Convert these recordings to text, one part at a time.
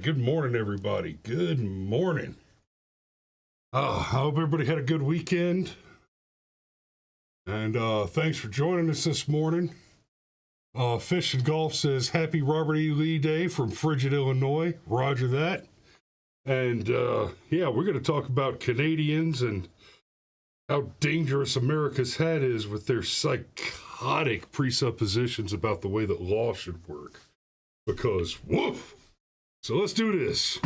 Good morning, everybody. Good morning. I hope everybody had a good weekend. And thanks for joining us this morning. Fish and Golf says, Happy Robert E. Lee Day from Frigid, Illinois. Roger that. And yeah, we're going to talk about Canadians and how dangerous America's hat is with their psychotic presuppositions about the way that law should work. Because, woof! So let's do this.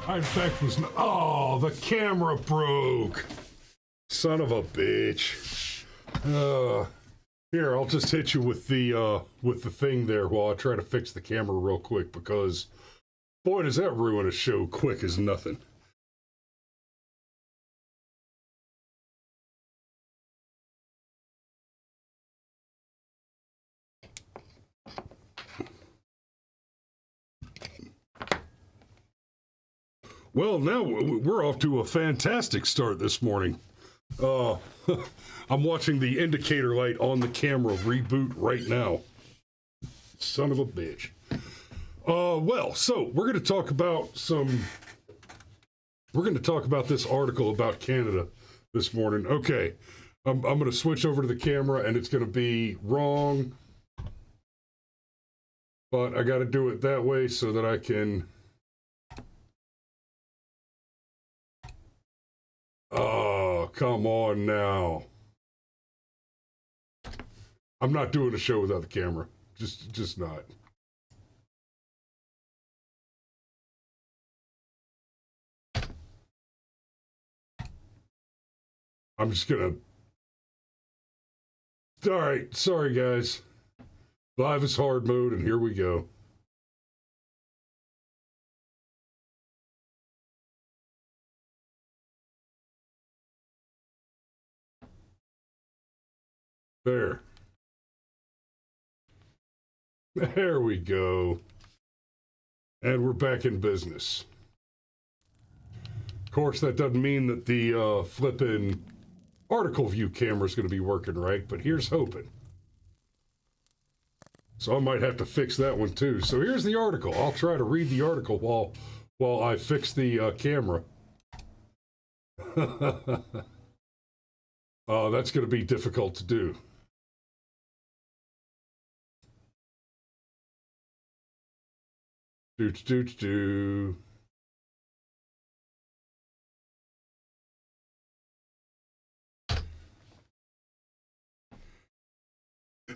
I, in fact, was... Oh, the camera broke. Son of a bitch. Here, I'll just hit you with the thing there while I try to fix the camera real quick, because, boy, does that ruin a show quick as nothing. Well, now we're off to a fantastic start this morning. I'm watching the indicator light on the camera reboot right now. Son of a bitch. Well, so we're going to talk about this article about Canada this morning. Okay, I'm going to switch over to the camera, and it's going to be wrong, but I got to do it that way so that I can... Oh, come on now. I'm not doing a show without the camera. Just not. I'm just gonna... All right, sorry guys. Live is hard mode, and here we go. There. There we go. And we're back in business. Of course, that doesn't mean that the flippin' article view camera is going to be working right, but here's hoping. So I might have to fix that one too. So here's the article. I'll try to read the article while I fix the camera. Oh, that's going to be difficult to do. Do.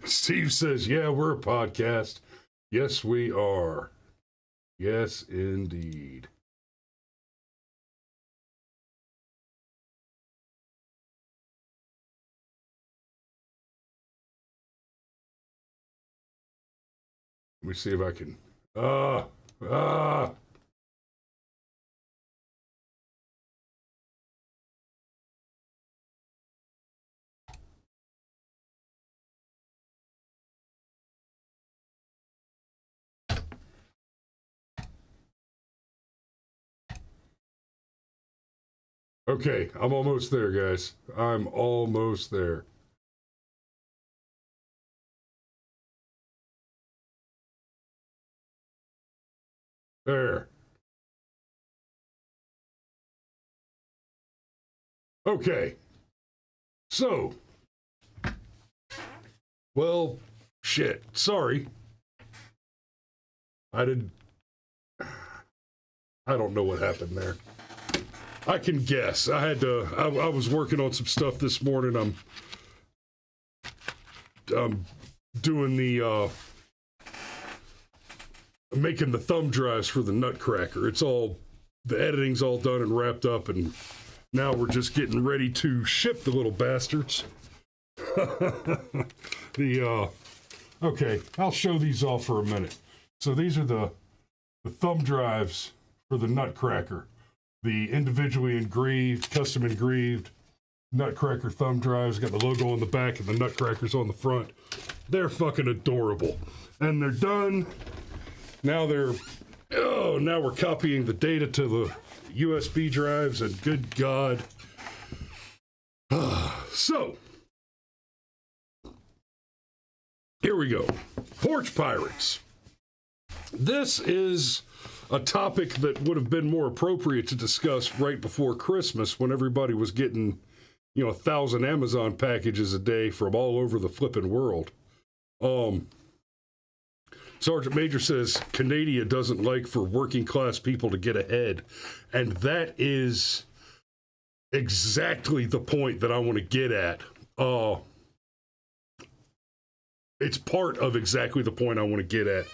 Steve says, yeah, we're a podcast. Yes, we are. Yes, indeed. Let me see if I can. Okay, I'm almost there, guys. I'm almost there. There. Okay. So. Well, shit. Sorry. I don't know what happened there. I can guess. I was working on some stuff this morning. I'm doing the, making the thumb drives for the Nutcracker. The editing's all done and wrapped up, and now we're just getting ready to ship the little bastards. Okay, I'll show these off for a minute. So these are the thumb drives for the Nutcracker. The individually engraved, custom engraved Nutcracker thumb drives. Got the logo on the back and the Nutcrackers on the front. They're fucking adorable. And they're done. Now now we're copying the data to the USB drives, and good God. So, here we go. Porch pirates. This is a topic that would have been more appropriate to discuss right before Christmas, when everybody was getting, 1,000 Amazon packages a day from all over the flippin' world. Sergeant Major says Canada doesn't like for working class people to get ahead. And that is exactly the point that I want to get at. It's part of exactly the point I want to get at.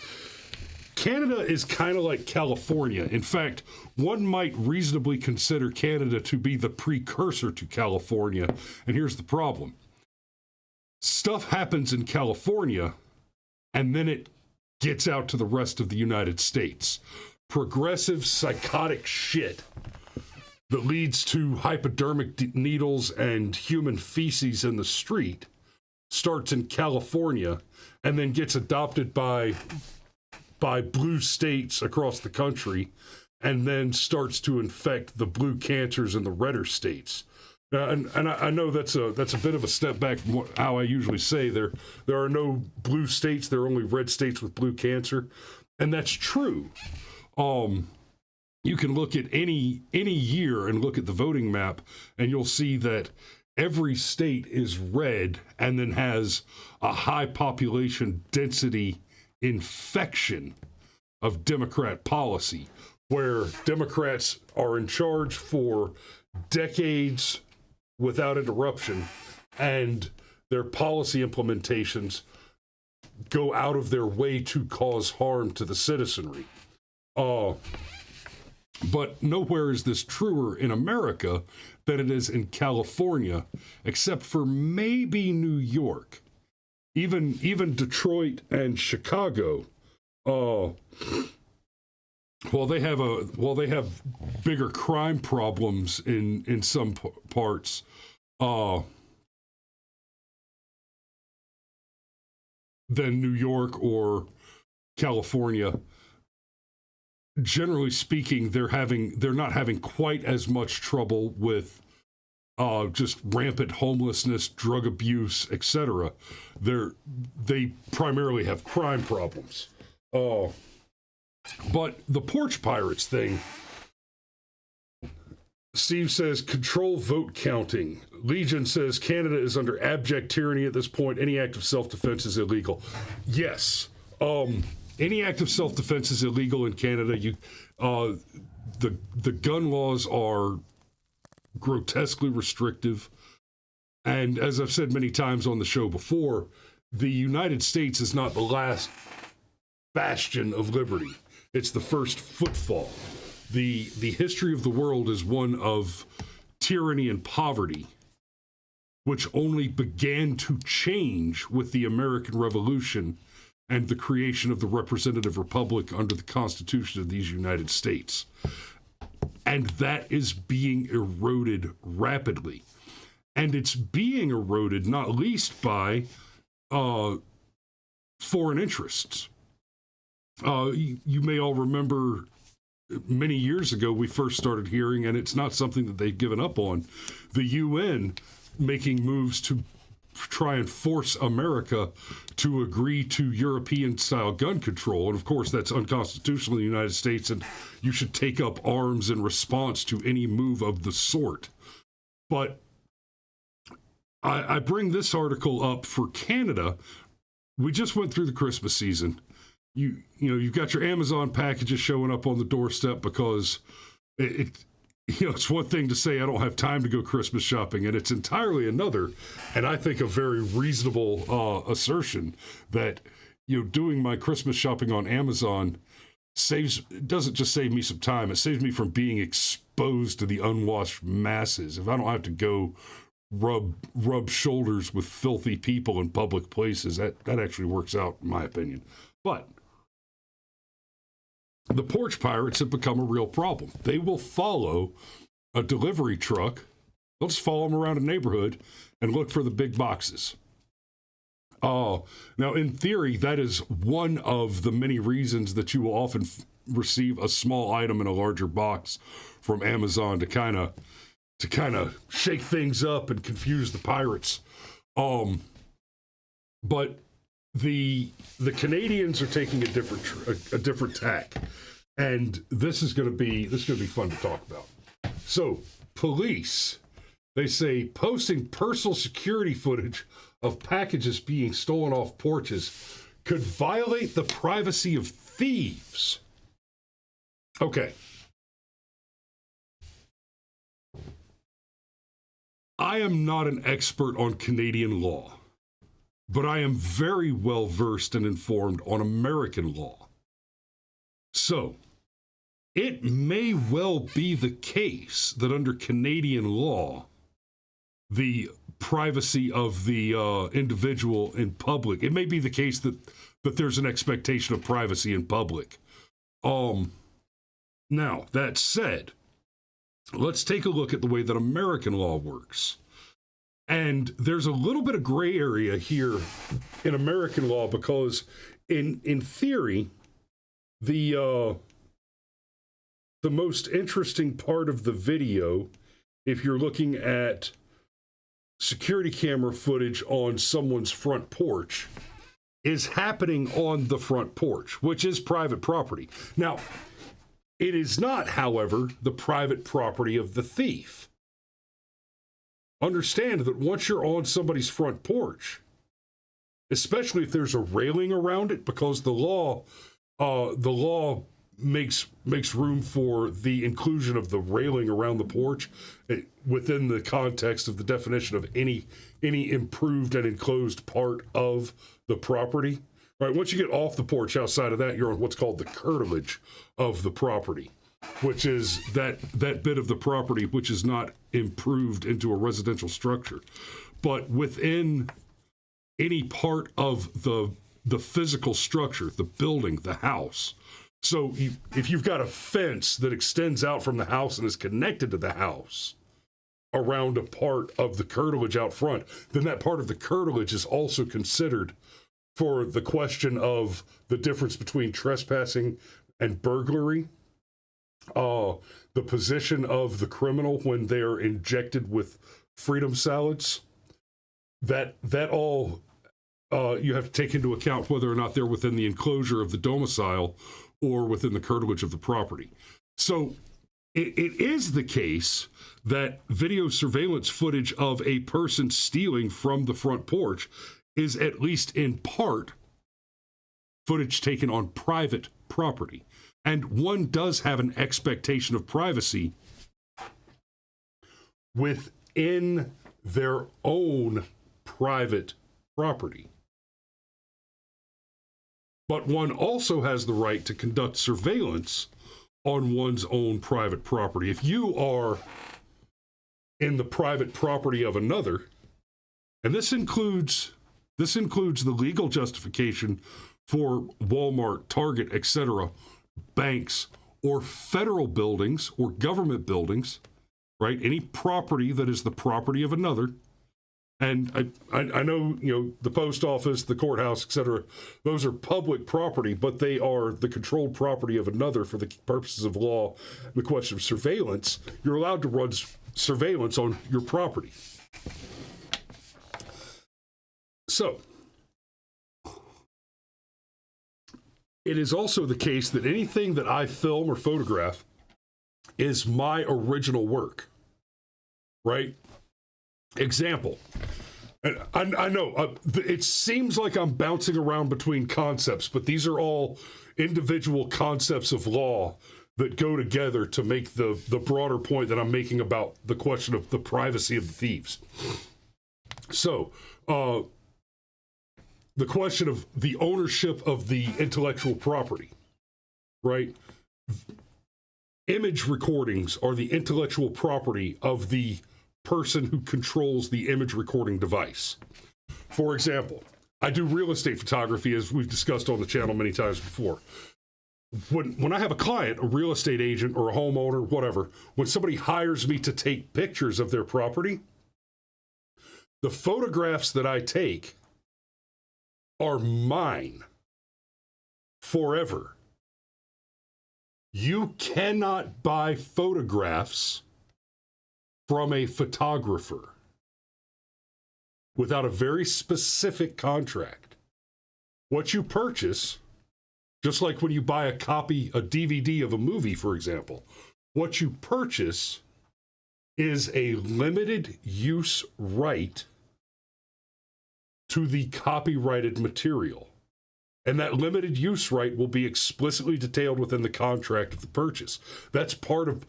Canada is kind of like California. In fact, one might reasonably consider Canada to be the precursor to California. And here's the problem. Stuff happens in California, and then it gets out to the rest of the United States. Progressive, psychotic shit that leads to hypodermic needles and human feces in the street starts in California and then gets adopted by blue states across the country, and then starts to infect the blue cancers in the redder states. And I know that's a bit of a step back from how I usually say there are no blue states, there are only red states with blue cancer, and that's true. You can look at any year and look at the voting map, and you'll see that every state is red and then has a high population density infection of Democrat policy, where Democrats are in charge for decades without interruption, and their policy implementations go out of their way to cause harm to the citizenry. But nowhere is this truer in America than it is in California, except for maybe New York. Even Detroit and Chicago, while they have bigger crime problems in some parts, than New York or California. Generally speaking, they're not having quite as much trouble with just rampant homelessness, drug abuse, etc. They primarily have crime problems. But the Porch Pirates thing, Steve says, control vote counting. Legion says Canada is under abject tyranny at this point. Any act of self-defense is illegal. Yes. any act of self-defense is illegal in Canada. The gun laws are grotesquely restrictive. And as I've said many times on the show before, the United States is not the last bastion of liberty. It's the first footfall. The history of the world is one of tyranny and poverty, which only began to change with the American Revolution and the creation of the representative republic under the Constitution of these United States. And that is being eroded rapidly. And it's being eroded not least by foreign interests. You may all remember many years ago we first started hearing, and it's not something that they've given up on, the UN making moves to try and force America to agree to European-style gun control. And of course, that's unconstitutional in the United States, and you should take up arms in response to any move of the sort. But I bring this article up for Canada. We just went through the Christmas season. You've got your Amazon packages showing up on the doorstep because it's one thing to say I don't have time to go Christmas shopping, and it's entirely another, and I think a very reasonable assertion that doing my Christmas shopping on Amazon doesn't just save me some time, it saves me from being exposed to the unwashed masses. If I don't have to go rub shoulders with filthy people in public places, that actually works out, in my opinion. But the porch pirates have become a real problem. They will follow a delivery truck. They'll just follow them around a neighborhood and look for the big boxes. Now, in theory, that is one of the many reasons that you will often receive a small item in a larger box from Amazon to kind of shake things up and confuse the pirates. But the Canadians are taking a different tack, and this is going to be fun to talk about. So, police, they say posting personal security footage of packages being stolen off porches could violate the privacy of thieves. Okay. I am not an expert on Canadian law, but I am very well versed and informed on American law. So, it may well be the case that under Canadian law, the privacy of the individual in public, it may be the case that there's an expectation of privacy in public. Now, that said, let's take a look at the way that American law works. And there's a little bit of gray area here in American law because in theory, the most interesting part of the video, if you're looking at security camera footage on someone's front porch, is happening on the front porch, which is private property. Now, it is not, however, the private property of the thief. Understand that once you're on somebody's front porch, especially if there's a railing around it, because the law makes room for the inclusion of the railing around the porch within the context of the definition of any improved and enclosed part of the property. Right, once you get off the porch outside of that, you're on what's called the curtilage of the property, which is that bit of the property which is not improved into a residential structure. But within any part of the physical structure, the building, the house. So if you've got a fence that extends out from the house and is connected to the house around a part of the curtilage out front, then that part of the curtilage is also considered for the question of the difference between trespassing and burglary, the position of the criminal when they're injected with freedom salads, that all you have to take into account whether or not they're within the enclosure of the domicile or within the curtilage of the property. So it is the case that video surveillance footage of a person stealing from the front porch is at least in part footage taken on private property. And one does have an expectation of privacy within their own private property. But one also has the right to conduct surveillance on one's own private property. If you are in the private property of another, and this includes the legal justification for Walmart, Target, etc., banks, or federal buildings or government buildings, right? Any property that is the property of another. And I know, the post office, the courthouse, etc., those are public property, but they are the controlled property of another for the purposes of law. The question of surveillance, you're allowed to run surveillance on your property. So, it is also the case that anything that I film or photograph is my original work, right? Example, and I know it seems like I'm bouncing around between concepts, but these are all individual concepts of law that go together to make the broader point that I'm making about the question of the privacy of the thieves. So, the question of the ownership of the intellectual property, right? Image recordings are the intellectual property of the person who controls the image recording device. For example, I do real estate photography, as we've discussed on the channel many times before. When I have a client, a real estate agent or a homeowner, whatever, when somebody hires me to take pictures of their property, the photographs that I take are mine forever. You cannot buy photographs from a photographer without a very specific contract. What you purchase, just like when you buy a DVD of a movie, for example, what you purchase is a limited use right to the copyrighted material. And that limited use right will be explicitly detailed within the contract of the purchase. That's part of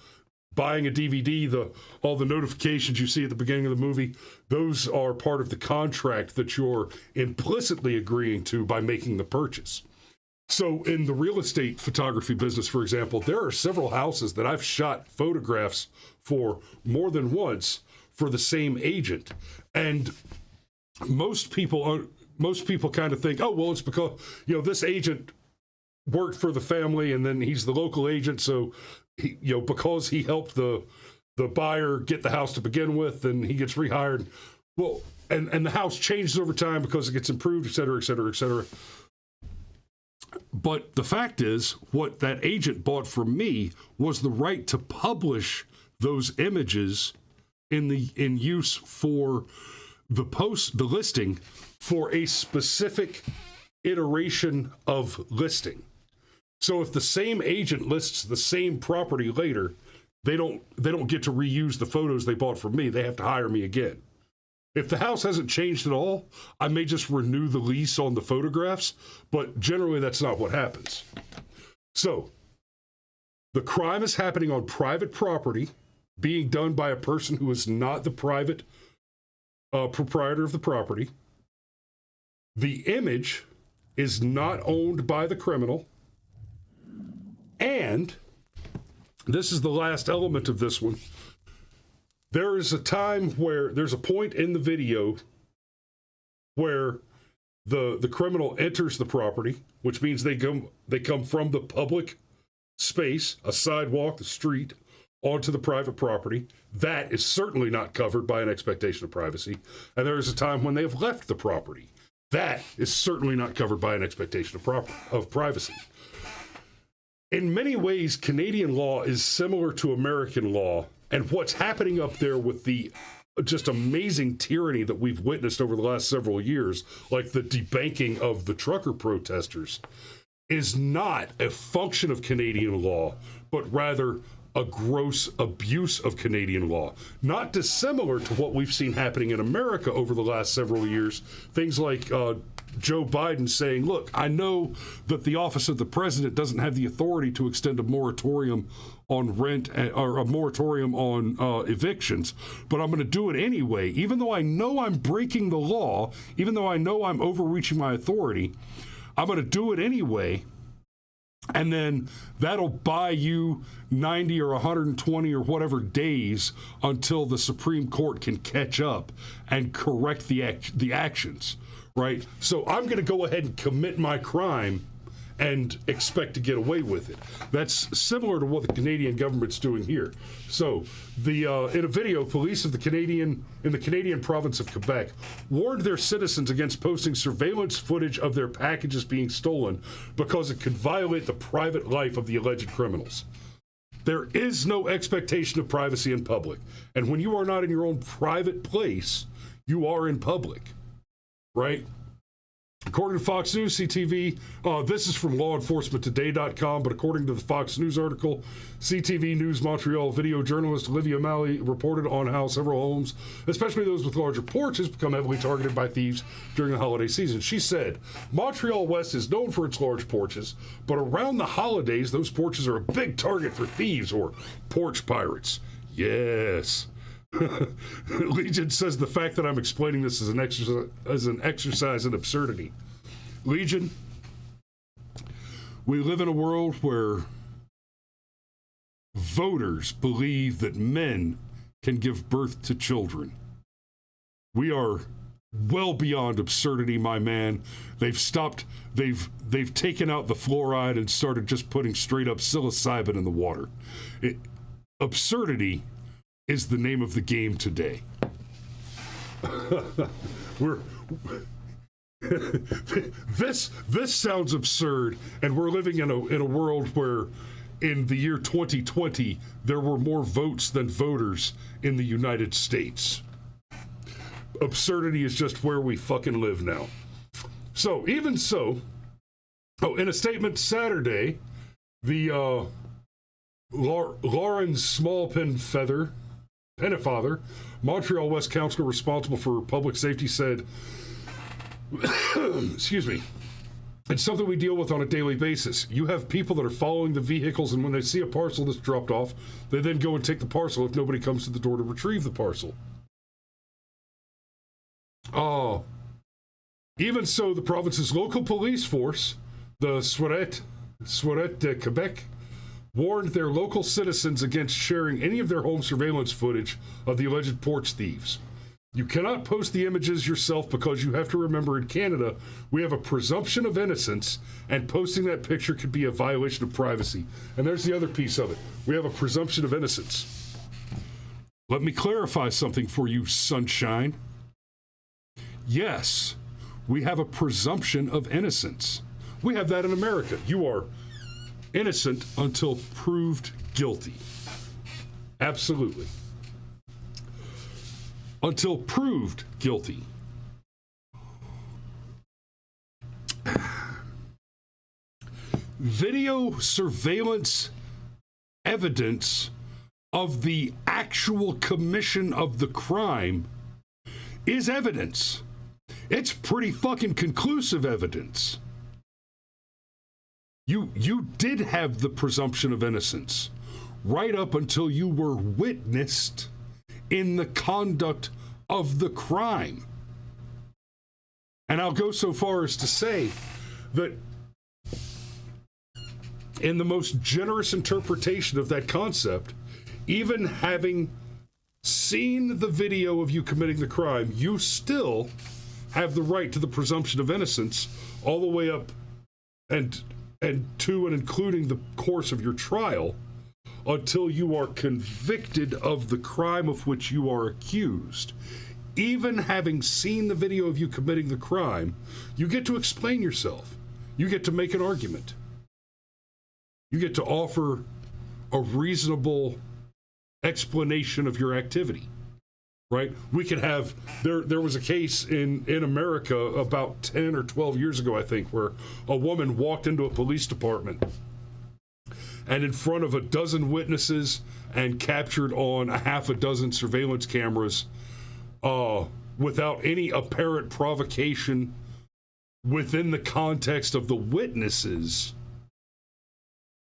buying a DVD, all the notifications you see at the beginning of the movie, those are part of the contract that you're implicitly agreeing to by making the purchase. So in the real estate photography business, for example, there are several houses that I've shot photographs for more than once for the same agent. And most people kind of think, oh, well, it's because, this agent worked for the family and then he's the local agent, so because he helped the buyer get the house to begin with, and he gets rehired. Well, and the house changes over time because it gets improved, et cetera, et cetera, et cetera. But the fact is, what that agent bought from me was the right to publish those images in use for the listing for a specific iteration of listing. So if the same agent lists the same property later, they don't get to reuse the photos they bought from me. They have to hire me again. If the house hasn't changed at all, I may just renew the lease on the photographs, but generally that's not what happens. So the crime is happening on private property, being done by a person who is not the private proprietor of the property. The image is not owned by the criminal. And this is the last element of this one. There is a time where there's a point in the video where the criminal enters the property, which means they come from the public space, a sidewalk, the street, onto the private property. That is certainly not covered by an expectation of privacy. And there is a time when they have left the property. That is certainly not covered by an expectation of privacy. In many ways, Canadian law is similar to American law, and what's happening up there with the just amazing tyranny that we've witnessed over the last several years, like the debanking of the trucker protesters, is not a function of Canadian law, but rather a gross abuse of Canadian law. Not dissimilar to what we've seen happening in America over the last several years. Things like Joe Biden saying, look, I know that the office of the president doesn't have the authority to extend a moratorium on rent or a moratorium on evictions, but I'm going to do it anyway, even though I know I'm breaking the law, even though I know I'm overreaching my authority. I'm going to do it anyway. And then that'll buy you 90 or 120 or whatever days until the Supreme Court can catch up and correct the actions, right? So I'm going to go ahead and commit my crime and expect to get away with it. That's similar to what the Canadian government's doing here. So in a video, police in the Canadian province of Quebec warned their citizens against posting surveillance footage of their packages being stolen because it could violate the private life of the alleged criminals. There is no expectation of privacy in public. And when you are not in your own private place, you are in public, right? According to Fox News, CTV, this is from lawenforcementtoday.com, but according to the Fox News article, CTV News Montreal video journalist Olivia Malley reported on how several homes, especially those with larger porches, become heavily targeted by thieves during the holiday season. She said, Montreal West is known for its large porches, but around the holidays, those porches are a big target for thieves or porch pirates. Yes. Legion says the fact that I'm explaining this is an exercise in absurdity. Legion, we live in a world where voters believe that men can give birth to children. We are well beyond absurdity, my man. They've taken out the fluoride and started just putting straight up psilocybin in the water. Absurdity is the name of the game today. This sounds absurd, and we're living in a world where in the year 2020 there were more votes than voters in the United States. Absurdity is just where we fucking live now. So, even so, in a statement Saturday, the Lauren Pennefather, Montreal West councillor responsible for public safety, said, excuse me, it's something we deal with on a daily basis. You have people that are following the vehicles, and when they see a parcel that's dropped off, they then go and take the parcel if nobody comes to the door to retrieve the parcel. Even so, the province's local police force, the Sûreté de Quebec, warned their local citizens against sharing any of their home surveillance footage of the alleged porch thieves. You cannot post the images yourself because you have to remember in Canada, we have a presumption of innocence, and posting that picture could be a violation of privacy. And there's the other piece of it. We have a presumption of innocence. Let me clarify something for you, sunshine. Yes, we have a presumption of innocence. We have that in America. You are innocent until proved guilty. Absolutely. Until proved guilty. Video surveillance evidence of the actual commission of the crime is evidence. It's pretty fucking conclusive evidence. You did have the presumption of innocence right up until you were witnessed in the conduct of the crime. And I'll go so far as to say that in the most generous interpretation of that concept, even having seen the video of you committing the crime, you still have the right to the presumption of innocence all the way up and to and including the course of your trial until you are convicted of the crime of which you are accused. Even having seen the video of you committing the crime, you get to explain yourself. You get to make an argument. You get to offer a reasonable explanation of your activity, right? We could have, there was a case in America about 10 or 12 years ago, I think, where a woman walked into a police department and in front of a dozen witnesses and captured on a half a dozen surveillance cameras without any apparent provocation, within the context of the witnesses,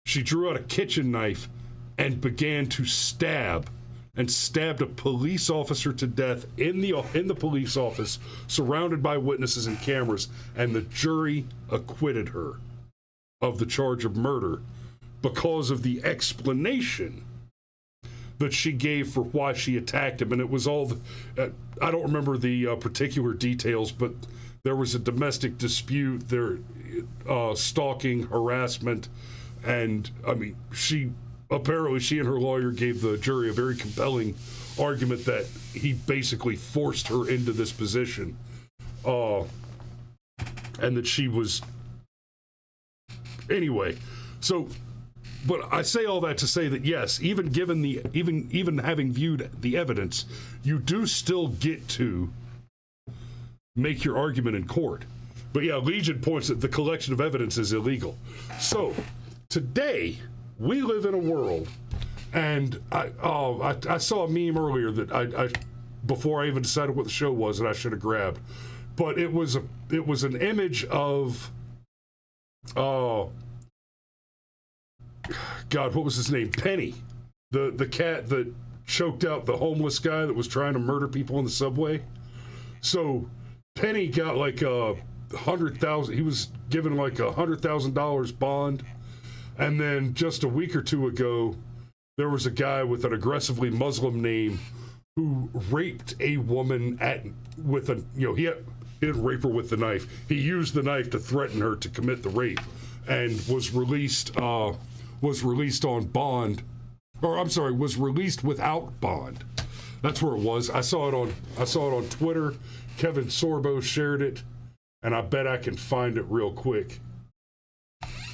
she drew out a kitchen knife and began to stabbed a police officer to death in the police office, surrounded by witnesses and cameras, and the jury acquitted her of the charge of murder because of the explanation that she gave for why she attacked him. And it was all, I don't remember the particular details, but there was a domestic dispute, there, stalking, harassment, and I mean, she and her lawyer gave the jury a very compelling argument that he basically forced her into this position, and that she was, anyway. So, but I say all that to say that yes, even given even having viewed the evidence, you do still get to make your argument in court. But yeah, Legion points that the collection of evidence is illegal. So today we live in a world, and I saw a meme earlier that I before I even decided what the show was that I should have grabbed, but it was an image of God, what was his name? Penny, the cat that choked out the homeless guy that was trying to murder people in the subway. So Penny got like $100,000. He was given like $100,000 bond, and then just a week or two ago, there was a guy with an aggressively Muslim name who raped a woman he didn't rape her with the knife. He used the knife to threaten her to commit the rape, and was released on bond, or I'm sorry, was released without bond. That's where it was. I saw it on Twitter. Kevin Sorbo shared it, and I bet I can find it real quick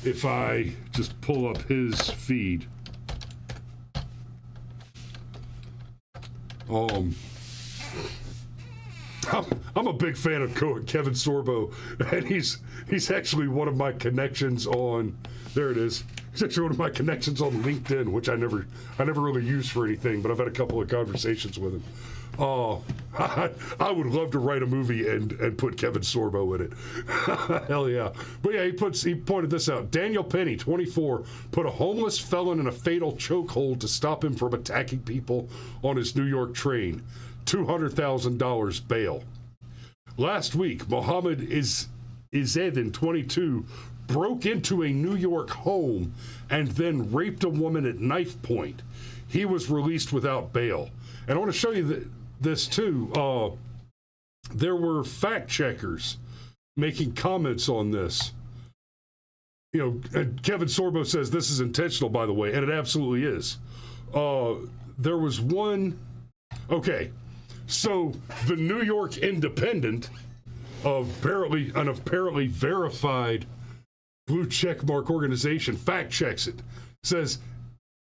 if I just pull up his feed. I'm a big fan of Kevin Sorbo, and he's actually one of my connections on, there it is. He's actually one of my connections on LinkedIn, which I never really used for anything, but I've had a couple of conversations with him. I would love to write a movie and put Kevin Sorbo in it. Hell yeah. But yeah, he pointed this out. Daniel Penny, 24, put a homeless felon in a fatal chokehold to stop him from attacking people on his New York train. $200,000 bail. Last week, Mohammed Izzedin, 22, broke into a New York home and then raped a woman at knife point. He was released without bail. And I want to show you this too. There were fact checkers making comments on this. And Kevin Sorbo says this is intentional, by the way, and it absolutely is. There was one. Okay, so the New York Independent, apparently verified blue checkmark organization, fact checks it. Says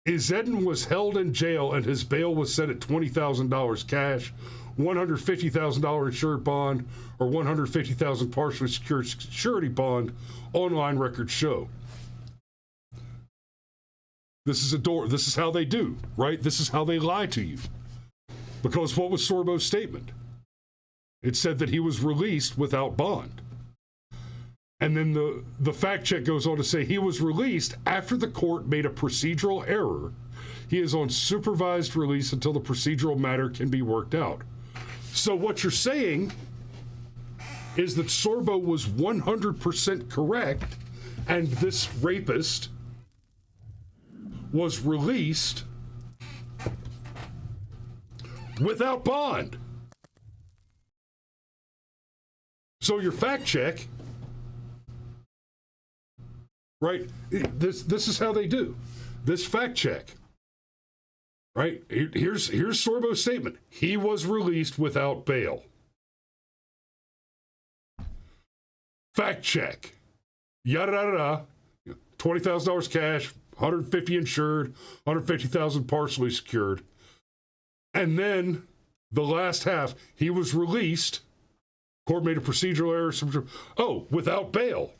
Izzedin was held in jail and his bail was set at $20,000 cash, $150,000 insured bond, or $150,000 partially secured surety bond. Online records show. This is how they do, right? This is how they lie to you. Because what was Sorbo's statement? It said that he was released without bond. And then the fact check goes on to say he was released after the court made a procedural error. He is on supervised release until the procedural matter can be worked out. So what you're saying is that Sorbo was 100% correct, and this rapist was released without bond. So your fact check, right? This is how they do this fact check, right? Here's Sorbo's statement. He was released without bail. Fact check. Yada yada yada. $20,000 cash, $150,000 insured, $150,000 partially secured, and then the last half, he was released. Court made a procedural error. Without bail.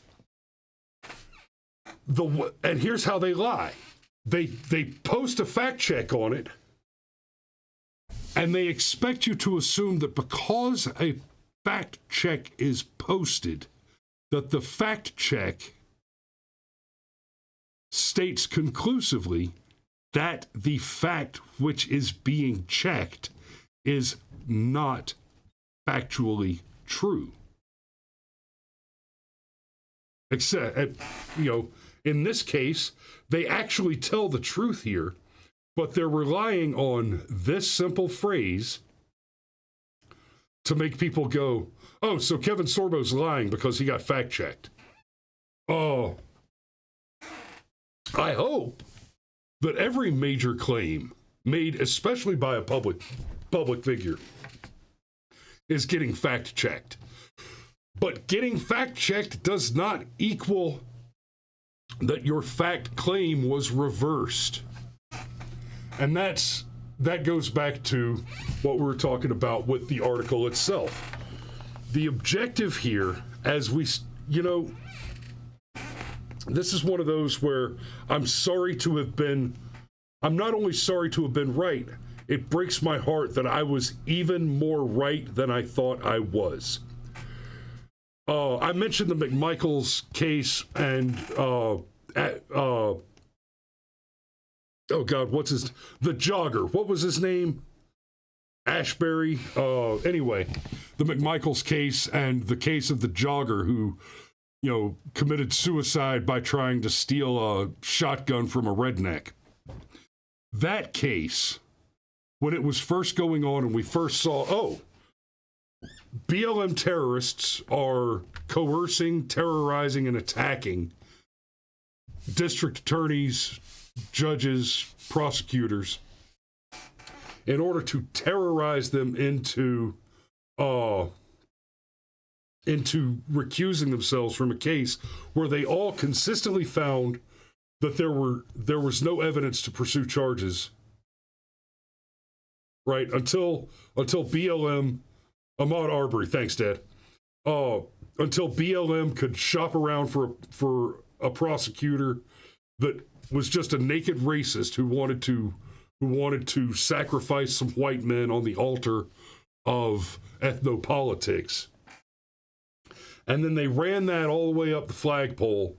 And here's how they lie. They post a fact check on it, and they expect you to assume that because a fact check is posted, that the fact check states conclusively that the fact which is being checked is not factually true. Except, in this case, they actually tell the truth here, but they're relying on this simple phrase to make people go, oh, so Kevin Sorbo's lying because he got fact-checked. Oh, I hope that every major claim made, especially by a public figure, is getting fact-checked. But getting fact-checked does not equal that your fact claim was reversed. And that goes back to what we were talking about with the article itself. The objective here, as we, this is one of those where I'm not only sorry to have been right, it breaks my heart that I was even more right than I thought I was. I mentioned the McMichaels case and, oh God, the jogger. What was his name? Ashbury. Anyway, the McMichaels case and the case of the jogger who, committed suicide by trying to steal a shotgun from a redneck. That case, when it was first going on and we first saw, BLM terrorists are coercing, terrorizing, and attacking district attorneys, judges, prosecutors in order to terrorize them into recusing themselves from a case where they all consistently found that there was no evidence to pursue charges, right? Until BLM, Ahmaud Arbery, thanks, Dad. Until BLM could shop around for a prosecutor that was just a naked racist who wanted to sacrifice some white men on the altar of ethnopolitics. And then they ran that all the way up the flagpole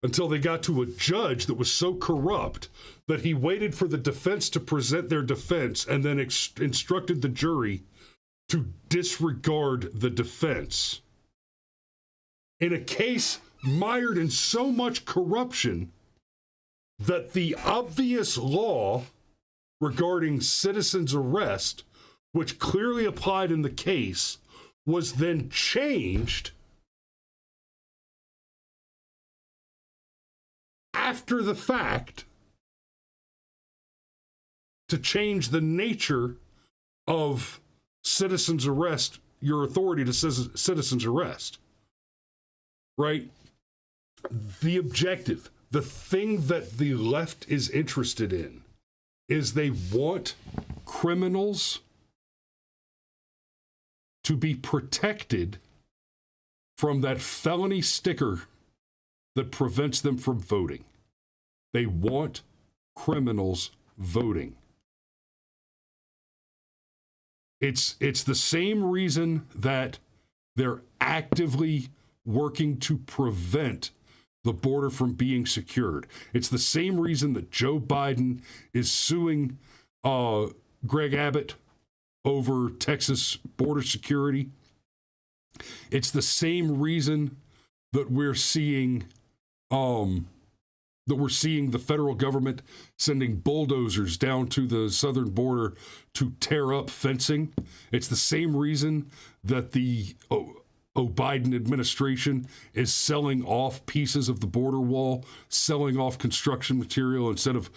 until they got to a judge that was so corrupt that he waited for the defense to present their defense and then instructed the jury to disregard the defense. In a case mired in so much corruption that the obvious law regarding citizen's arrest, which clearly applied in the case, was then changed after the fact to change the nature of citizen's arrest, your authority to citizen's arrest, right? The objective, the thing that the left is interested in, is they want criminals to be protected from that felony sticker that prevents them from voting. They want criminals voting. It's the same reason that they're actively working to prevent the border from being secured. It's the same reason that Joe Biden is suing Greg Abbott over Texas border security. It's the same reason that we're seeing the federal government sending bulldozers down to the southern border to tear up fencing. It's the same reason that the Biden administration is selling off pieces of the border wall, selling off construction material instead of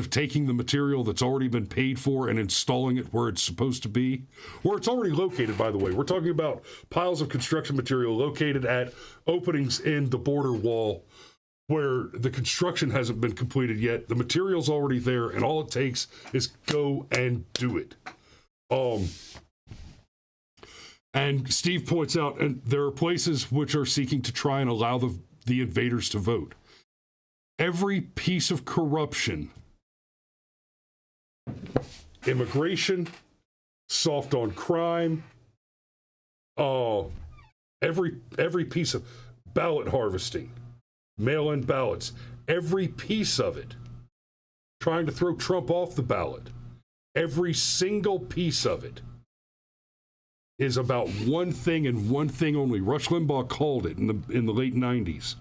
taking the material that's already been paid for and installing it where it's supposed to be, where it's already located, by the way. We're talking about piles of construction material located at openings in the border wall where the construction hasn't been completed yet. The material's already there, and all it takes is go and do it. And Steve points out, and there are places which are seeking to try and allow the invaders to vote. Every piece of corruption, immigration, soft on crime, every piece of ballot harvesting, mail-in ballots, every piece of it, trying to throw Trump off the ballot, every single piece of it is about one thing and one thing only. Rush Limbaugh called it in the late 90s.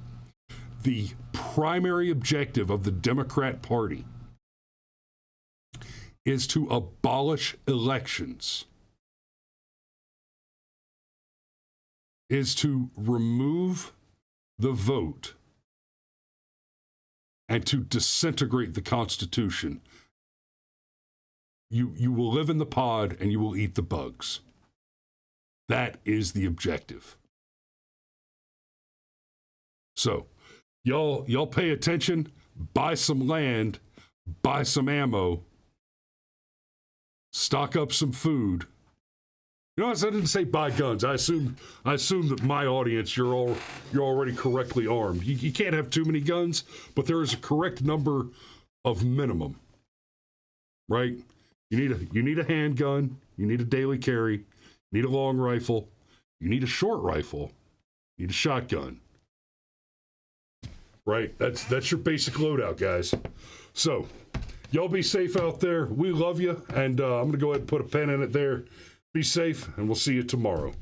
The primary objective of the Democrat Party is to abolish elections, is to remove the vote, and to disintegrate the Constitution. You will live in the pod and you will eat the bugs. That is the objective. So, y'all pay attention, buy some land, buy some ammo, stock up some food. You know, I didn't say buy guns. I assume that my audience, you're already correctly armed. You can't have too many guns, but there is a correct number of minimum, right? You need a handgun. You need a daily carry. You need a long rifle. You need a short rifle. You need a shotgun. Right? That's your basic loadout, guys. So, y'all be safe out there. We love you, and I'm going to go ahead and put a pin in it there. Be safe, and we'll see you tomorrow.